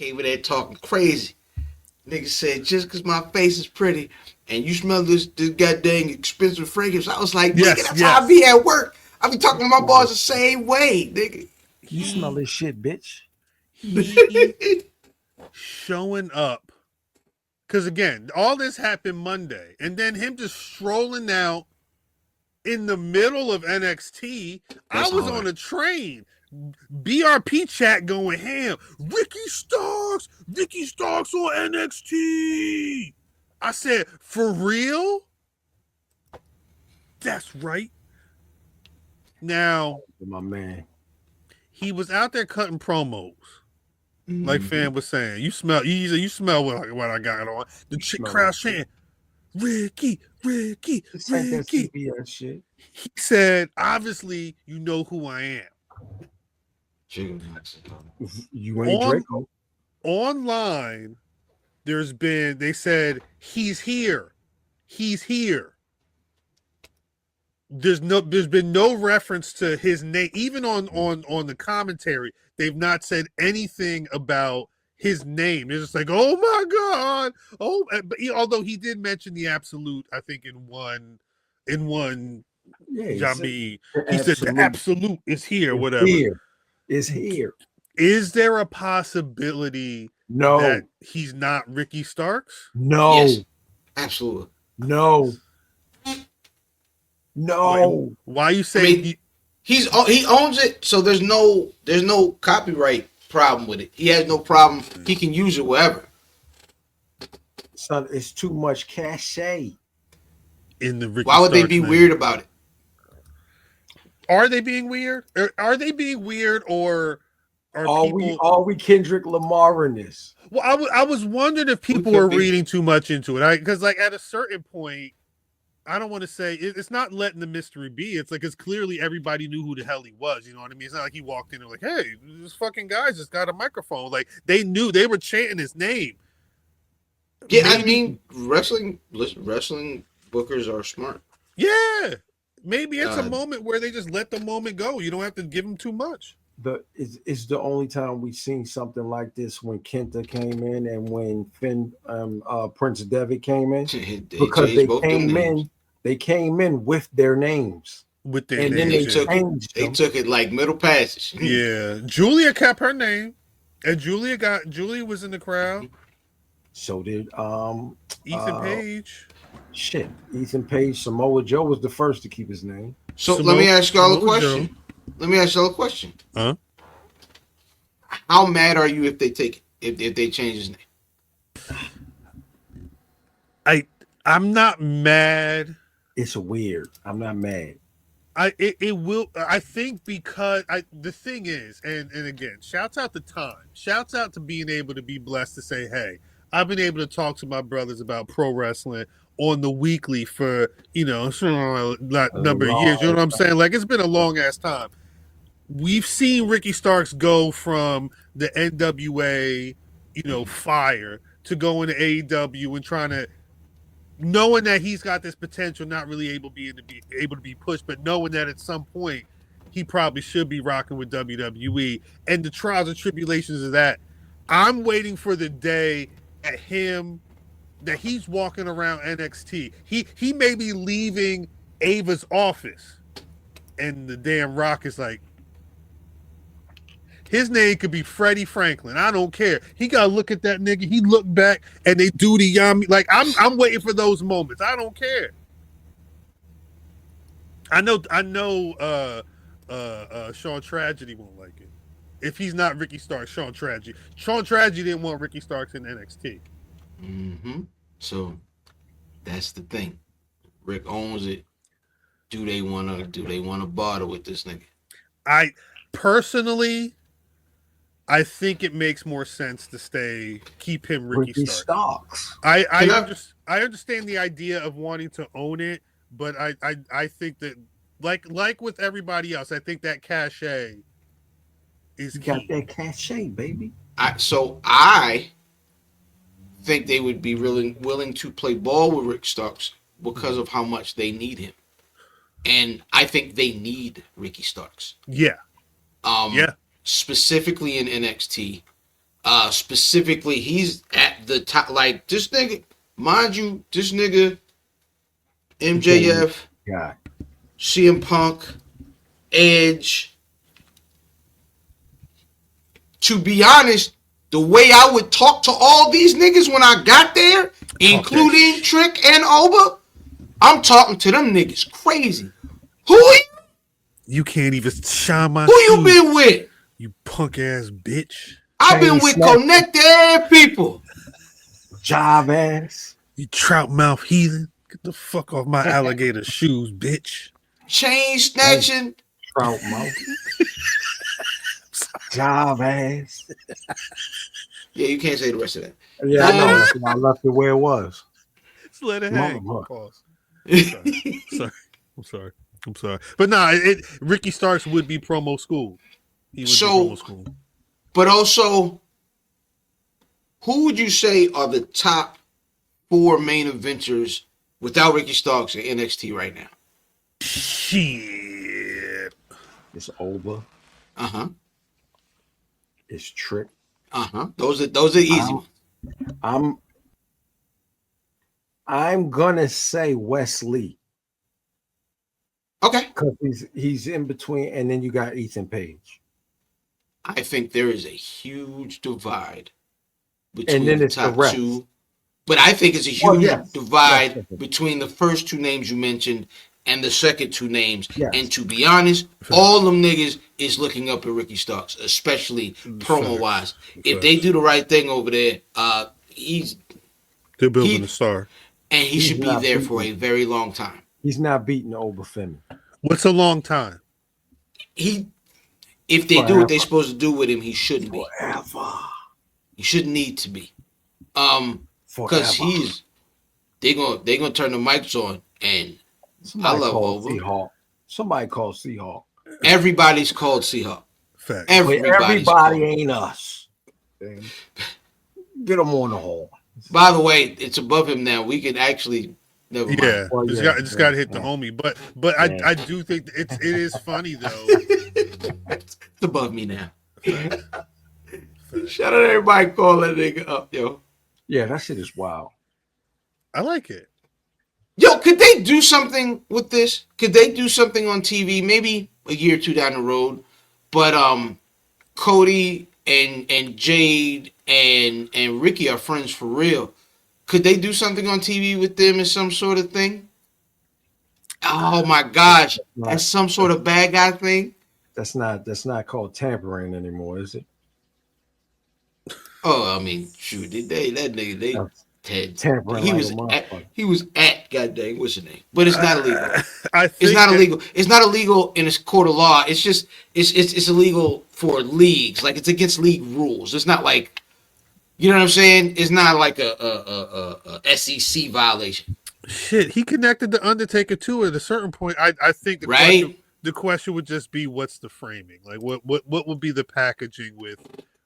came in there talking crazy. Nigga said, just because my face is pretty and you smell this goddamn expensive fragrance. I was like, nigga, that's how I be at work. I be talking to my boss the same way, nigga. You smell this shit, bitch. He showing up. Because, again, all this happened Monday. And then him just strolling out in the middle of NXT. I was on a train. BRP chat going ham. Ricky Starks on NXT. I said, for real? That's right. Now, my man, he was out there cutting promos. Like Fan was saying, you smell what I got on. The chick crowd chanting, Ricky. CBS shit. He said, obviously, you know who I am. You ain't Draco. Online, they said, he's here. There's been no reference to his name. Even on the commentary, they've not said anything about his name. They're just like, oh my God. Oh, but although he did mention the absolute, I think in one Jambi, he said the absolute is here, whatever. Is here. Is there a possibility that he's not Ricky Starks? No. Yes, absolutely. No. Why you say he owns it, so there's no copyright problem with it. He has no problem. He can use it wherever. Son, it's too much cachet in the Ricky Why would Starks they be name? weird about it? Are they being weird? Are they being weird, or are we Kendrick Lamar in this? Well, I was wondering if people were reading too much into it. Because like at a certain point, I don't want to say it's not letting the mystery be. It's like, it's clearly everybody knew who the hell he was. You know what I mean? It's not like he walked in and like, hey, this fucking guy just got a microphone. Like, they knew, they were chanting his name. Yeah, I mean, wrestling bookers are smart. Yeah. Maybe it's a moment where they just let the moment go. You don't have to give them too much. It's the only time we've seen something like this when Kenta came in and when Prince Devitt came in, because they came in with their names. Then they took it like Middle Passage. Yeah, Julia kept her name, and Julia was in the crowd. So did Ethan Page. Ethan Page. Samoa Joe was the first to keep his name. So let me ask y'all a question. Huh? How mad are you if they take it? If they change his name? I'm not mad. It's weird. I'm not mad. It will. I think because the thing is, and again, shouts out to time. Shouts out to being able to be blessed to say, hey, I've been able to talk to my brothers about pro wrestling on the weekly for, a number of years. You know what I'm saying? Like, it's been a long ass time. We've seen Ricky Starks go from the NWA, fire, to going to AEW and trying to, knowing that he's got this potential, not really able to be pushed, but knowing that at some point he probably should be rocking with WWE, and the trials and tribulations of that. I'm waiting for the day that he's walking around NXT. He may be leaving Ava's office, and the damn Rock is like, his name could be Freddie Franklin. I don't care. He gotta look at that nigga. He looked back and they do the yummy. Like, I'm waiting for those moments. I don't care. I know Sean Tragedy won't like it. If he's not Ricky Starks, Sean Tragedy didn't want Ricky Starks in NXT. Mm-hmm. So that's the thing. Rick owns it. Do they wanna barter with this nigga? I personally, I think it makes more sense to keep him Ricky Starks. I understand the idea of wanting to own it, but I think that like with everybody else, I think that cachet is key. Got that cachet, baby. I think they would be really willing to play ball with Rick Starks because of how much they need him. And I think they need Ricky Starks. Yeah. Specifically in NXT. Specifically, he's at the top. Like this nigga, mind you, this nigga, MJF, CM Punk, Edge. To be honest, the way I would talk to all these niggas when I got there, including Trick and Oba, I'm talking to them niggas crazy. Who are you? You can't even shine my Who shoes. You been with? You punk ass bitch. I've been with connected people. Job ass. You trout mouth heathen. Get the fuck off my alligator shoes, bitch. Chain snatching. Trout mouth. Job ass. Yeah, you can't say the rest of that. Yeah, I know. I left it where it was. Just let it hang. Pause. I'm sorry. But nah, Ricky Starks would be promo school. He would be promo school. But also, who would you say are the top 4 main eventers without Ricky Starks in NXT right now? Shit. It's Oba. It's Trick. Those are easy. I'm gonna say Wesley. Okay. Because he's in between, and then you got Ethan Page. I think there is a huge divide between and then the it's top the 2. But I think it's a huge divide between the first 2 names you mentioned and the second 2 names. Yes. And to be honest, all them niggas is looking up at Ricky Starks, especially promo-wise. If they do the right thing over there, they're building a star. And he should be there for a very long time. He's not beating Obafemi. What's a long time? If they do what they're supposed to do with him, he shouldn't be. He shouldn't need to be. Because they're gonna turn the mics on, and I love Oba. Somebody called Seahawk. Everybody's called Seahawk. Fact. Everybody ain't us. Get him on the horn. By the way, it's above him now. We can actually. Never mind. Yeah, just got to hit the homie. But I do think it is funny though. It's above me now. Shout out everybody call that nigga up, yo. Yeah, that shit is wild. I like it. Yo, could they do something with this? Could they do something on TV? Maybe a year or 2 down the road. But Cody and Jade and Ricky are friends for real. Could they do something on TV with them as some sort of thing? Oh my gosh, that's some sort of bad guy thing. That's not called tampering anymore, is it? Oh, I mean, shoot, tampering. He was at goddamn what's his name? But it's not illegal. It's not illegal. It's not illegal in a court of law. It's just it's illegal for leagues. Like it's against league rules. It's not like, you know what I'm saying? It's not like a SEC violation. Shit, he connected the Undertaker too at a certain point. I think the question would just be, what's the framing? Like what would be the packaging with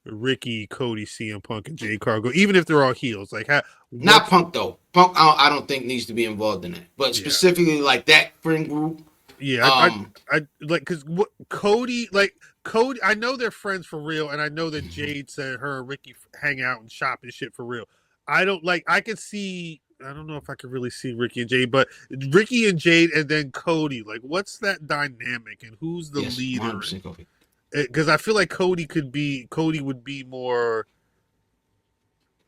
Ricky, Cody, CM Punk, and Jade Cargill, even if they're all heels? Like not Punk though. Punk I don't think needs to be involved in that. But specifically like that friend group. Yeah, I like because Cody. I know they're friends for real, and I know that Jade said her and Ricky hang out and shop and shit for real. I could see. I don't know if I could really see Ricky and Jade, but Ricky and Jade, and then Cody. Like, what's that dynamic, and who's the leader? Because I feel like Cody would be more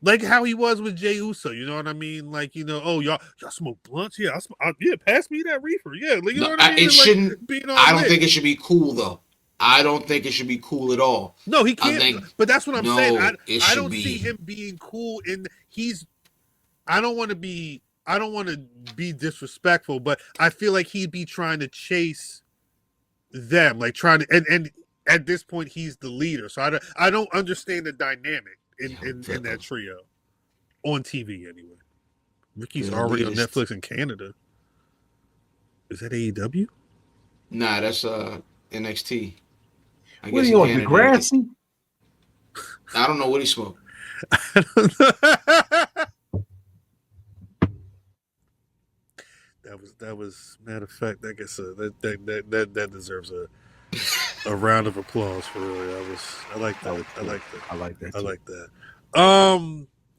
like how he was with Jey Uso. You know what I mean? Like, oh, y'all smoke blunts? Yeah, pass me that reefer. Yeah, like, you know what I mean? It shouldn't. I don't think it should be cool though. I don't think it should be cool at all. No, he can't. But that's what I'm saying. I don't see him being cool. I don't want to be disrespectful, but I feel like he'd be trying to chase them, like trying to, and at this point he's the leader. So I don't understand the dynamic in that trio on TV anyway. Ricky's already on Netflix in Canada. Is that AEW? Nah, that's NXT. What are you on, Degrassi? I don't know what he smoked. I don't know. That was matter of fact. I guess that deserves A round of applause for really. I like that. I like that. I like that. I like that.